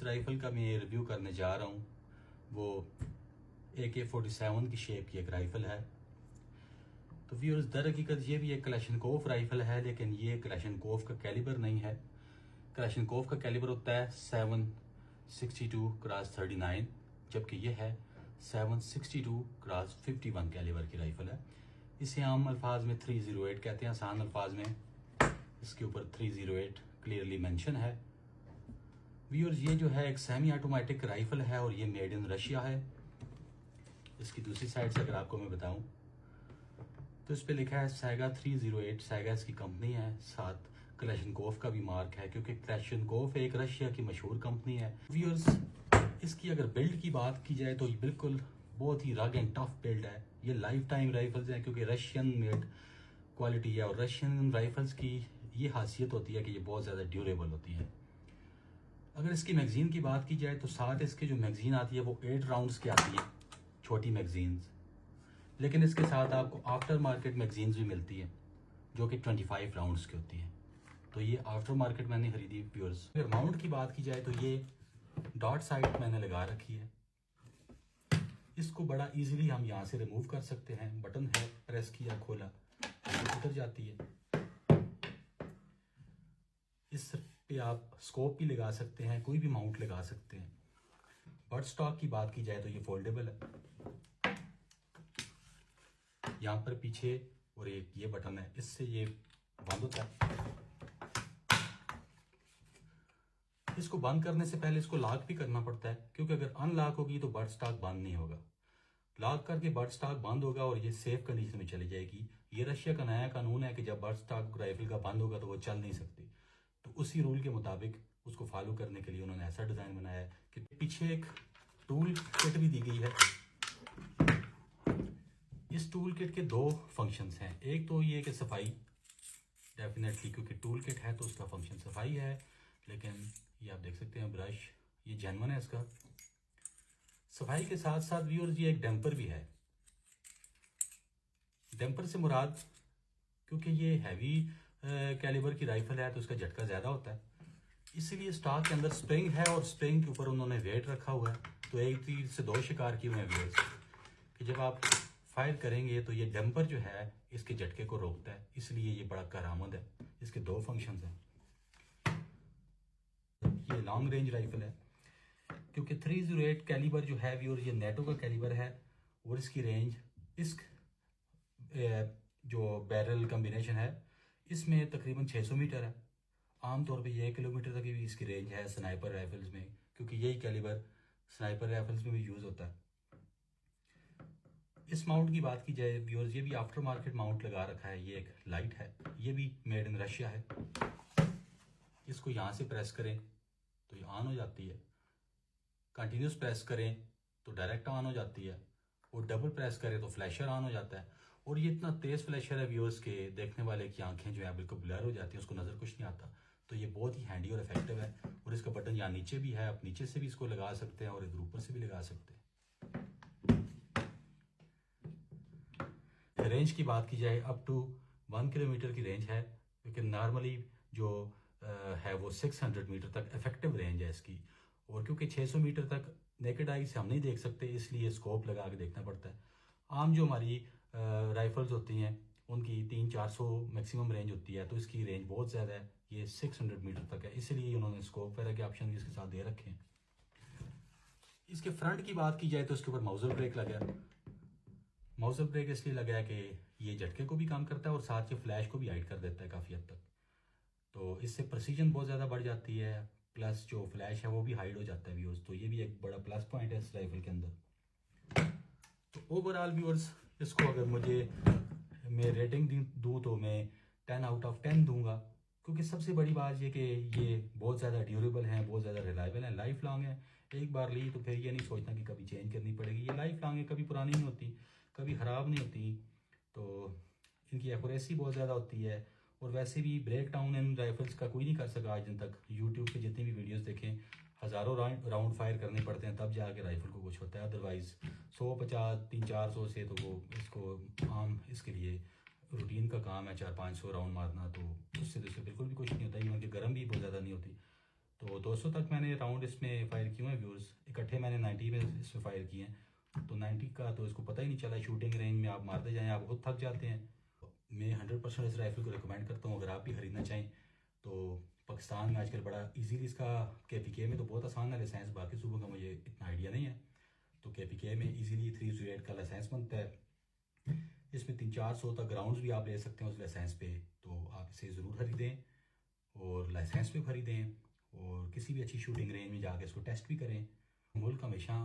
जिस राइफ़ल का मैं रिव्यू करने जा रहा हूँ वो AK-47 की शेप की एक राइफ़ल है। तो व्यूअर्स, दर हकीकत ये भी एक कलाशनकोव राइफ़ल है, लेकिन ये कलाशनकोव का कैलिबर नहीं है। कलाशनकोव का कैलिबर होता है 7.62x39, जबकि ये है 7.62x51 कैलिबर की राइफ़ल है। इसे आम अल्फाज में 308 कहते हैं, आसान अल्फाज में इसके ऊपर 308 क्लियरली मेंशन है। व्यूअर्स, ये जो है एक सेमी ऑटोमेटिक राइफ़ल है और ये मेड इन रशिया है। इसकी दूसरी साइड से अगर आपको मैं बताऊं तो इस पे लिखा है सैगा 308। सैगा इसकी कंपनी है, साथ कलाशनकोव का भी मार्क है, क्योंकि कलाशनकोव एक रशिया की मशहूर कंपनी है। व्यूअर्स, इसकी अगर बिल्ड की बात की जाए तो ये बिल्कुल बहुत ही रग एंड टफ बिल्ड है। ये लाइफ टाइम राइफल्स हैं, क्योंकि रशियन मेड क्वालिटी है और रशियन राइफल्स की ये खासियत होती है कि ये बहुत ज़्यादा ड्यूरेबल होती है। अगर इसकी मैगजीन की बात की जाए तो साथ इसकी जो मैगजीन आती है वो 8 राउंड्स की आती है, छोटी मैगजीन्स। लेकिन इसके साथ आपको आफ्टर मार्केट मैगजीन्स भी मिलती है जो कि 25 राउंड्स की होती है। तो ये आफ्टर मार्केट मैंने खरीदी व्यूअर्स। अगर माउंट की बात की जाए तो ये डॉट साइड मैंने लगा रखी है। इसको बड़ा इजीली हम यहाँ से रिमूव कर सकते हैं। बटन है, प्रेस किया, खोला, उतर जाती है। इस पे आप स्कोप भी लगा सकते हैं, कोई भी माउंट लगा सकते हैं। बट स्टॉक की बात की जाए तो ये फोल्डेबल है। यहाँ पर पीछे और एक ये बटन है, इससे ये बंद होता है। इसको बंद करने से पहले इसको लॉक भी करना पड़ता है, क्योंकि अगर अनलॉक होगी तो बट स्टॉक बंद नहीं होगा। लॉक करके बट स्टॉक बंद होगा और ये सेफ कंडीशन में चली जाएगी। ये रशिया का नया कानून है कि जब बट स्टॉक राइफल का बंद होगा तो वो चल नहीं सकती। तो उसी रूल के मुताबिक उसको फॉलो करने के लिए उन्होंने ऐसा डिज़ाइन बनाया है कि पीछे एक टूल किट भी दी गई है। इस टूल किट के दो फंक्शंस हैं। एक तो ये कि सफाई, डेफिनेटली क्योंकि टूल किट है तो उसका फंक्शन सफाई है। लेकिन ये आप देख सकते हैं ब्रश, ये जेन्युइन है इसका। सफाई के साथ साथ व्यूअर्स ये एक डैम्पर भी है। डैम्पर से मुराद, क्योंकि ये हैवी कैलिबर की राइफल है तो उसका झटका ज़्यादा होता है, इसीलिए स्टॉक के अंदर स्प्रिंग है और स्प्रिंग के ऊपर उन्होंने वेट रखा हुआ है। तो एक तीर से दो शिकार किए हुए हैं व्यूअर्स कि जब आप फायर करेंगे तो ये डैम्पर जो है इसके झटके को रोकता है, इसलिए ये बड़ा कारआमद है। इसके दो फंक्शंस हैं। ये लॉन्ग रेंज राइफल है, क्योंकि 308 कैलिबर जो है व्यूअर्स ये नेटो का कैलिबर है और इसकी रेंज इस जो बैरल कम्बिनेशन है इसमें तकरीबन 600 मीटर है। आमतौर पे ये 1 किलोमीटर तक भी इसकी रेंज है स्नाइपर राइफल्स में, क्योंकि यही कैलिबर स्नाइपर राइफल्स में भी यूज़ होता है। इस माउंट की बात की जाए व्यूअर्स, ये भी आफ्टर मार्केट माउंट लगा रखा है। ये एक लाइट है, ये भी मेड इन रशिया है। इसको यहाँ से प्रेस करें तो ये ऑन हो जाती है, कंटिन्यूस प्रेस करें तो डायरेक्ट ऑन हो जाती है, और डबल प्रेस करें तो फ्लैशर ऑन हो जाता है। और ये इतना तेज़ फ्लैशर है व्यूअर्स के देखने वाले की आंखें जो है बिल्कुल ब्लर हो जाती हैं, उसको नज़र कुछ नहीं आता। तो ये बहुत ही हैंडी और इफेक्टिव है। और इसका बटन यहाँ नीचे भी है, आप नीचे से भी इसको लगा सकते हैं और इधर ऊपर से भी लगा सकते हैं। रेंज की बात की जाए अप टू 1 किलोमीटर की रेंज है, लेकिन नॉर्मली जो है वो 600 मीटर तक इफेक्टिव रेंज है इसकी। और क्योंकि 600 मीटर तक नेकेड आई से हम नहीं देख सकते, इसलिए स्कोप लगा के देखना पड़ता है। आम जो हमारी राइफल्स होती हैं उनकी 300-400 मैक्सिमम रेंज होती है, तो इसकी रेंज बहुत ज़्यादा है, ये 600 मीटर तक है, इसलिए उन्होंने स्कोप वगैरह के ऑप्शन भी इसके साथ दे रखे हैं। इसके फ्रंट की बात की जाए तो इसके ऊपर माउजर ब्रेक लगा है। माउजर ब्रेक इसलिए लगा है कि ये झटके को भी काम करता है और साथ ही फ्लैश को भी हाइड कर देता है काफ़ी हद तक। तो इससे प्रेसिजन बहुत ज़्यादा बढ़ जाती है, प्लस जो फ्लैश है वो भी हाइड हो जाता है व्यूअर्स। तो ये भी एक बड़ा प्लस पॉइंट है इस राइफल के अंदर। तो ओवरऑल व्यूअर्स, इसको अगर मुझे मैं रेटिंग दूँ तो मैं 10 आउट ऑफ 10 दूंगा, क्योंकि सबसे बड़ी बात ये कि ये बहुत ज़्यादा ड्यूरेबल हैं, बहुत ज़्यादा रिलायबल हैं, लाइफ लॉन्ग है। एक बार ली तो फिर ये नहीं सोचना कि कभी चेंज करनी पड़ेगी। ये लाइफ लॉन्ग है, कभी पुरानी नहीं होती, कभी ख़राब नहीं होती। तो इनकी एक्यूरेसी बहुत ज़्यादा होती है। और वैसे भी ब्रेक डाउन इन राइफल्स का कोई नहीं कर सका आज दिन तक। यूट्यूब पे जितनी भी वीडियोस देखें, हज़ारों राउंड फायर करने पड़ते हैं तब जाके राइफल को कुछ होता है। अदरवाइज़ 150, 300-400 से तो वो इसको आम इसके लिए रूटीन का काम है 400-500 राउंड मारना, तो उससे बिल्कुल भी कुछ नहीं होता। इवन कि गर्म भी बहुत ज़्यादा नहीं होती। तो 200 तक मैंने राउंड इसमें फायर किए हैं व्यूअर्स, इकट्ठे मैंने 90 में इसमें फायर किए हैं। तो 90 का तो इसको पता ही नहीं चला, शूटिंग रेंज में आप मारते जाएँ आप खुद थक जाते हैं। मैं 100% इस राइफल को रिकमेंड करता हूँ, अगर आप भी ख़रीदना चाहें तो। पाकिस्तान में आजकल बड़ा इजीली इसका KPK में तो बहुत आसान है लाइसेंस, बाकी सूबों का मुझे इतना आइडिया नहीं है। तो KPK में इजीली 308 का लाइसेंस बनता है। इसमें 300-400 तक ग्राउंड्स भी आप ले सकते हैं उस लाइसेंस पे। तो आप इसे ज़रूर ख़रीदें और लाइसेंस भी ख़रीदें और किसी भी अच्छी शूटिंग रेंज में जाकर इसको टेस्ट भी करें। मुल्क हमेशा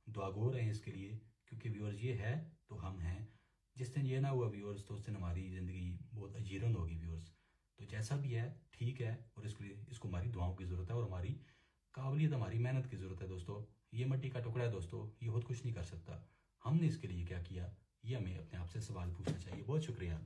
दुआगो रहें इसके लिए, क्योंकि व्यूअर्स ये है तो हम हैं। जिस दिन ये ना हुआ व्यूअर्स तो उस दिन हमारी ज़िंदगी बहुत अजीरन होगी व्यूअर्स। तो जैसा भी है ठीक है, और इसके लिए इसको हमारी दुआओं की ज़रूरत है और हमारी काबिलियत, हमारी मेहनत की ज़रूरत है दोस्तों। ये मिट्टी का टुकड़ा है दोस्तों, ये खुद कुछ नहीं कर सकता। हमने इसके लिए क्या किया, ये हमें अपने आप से सवाल पूछना चाहिए। बहुत शुक्रिया।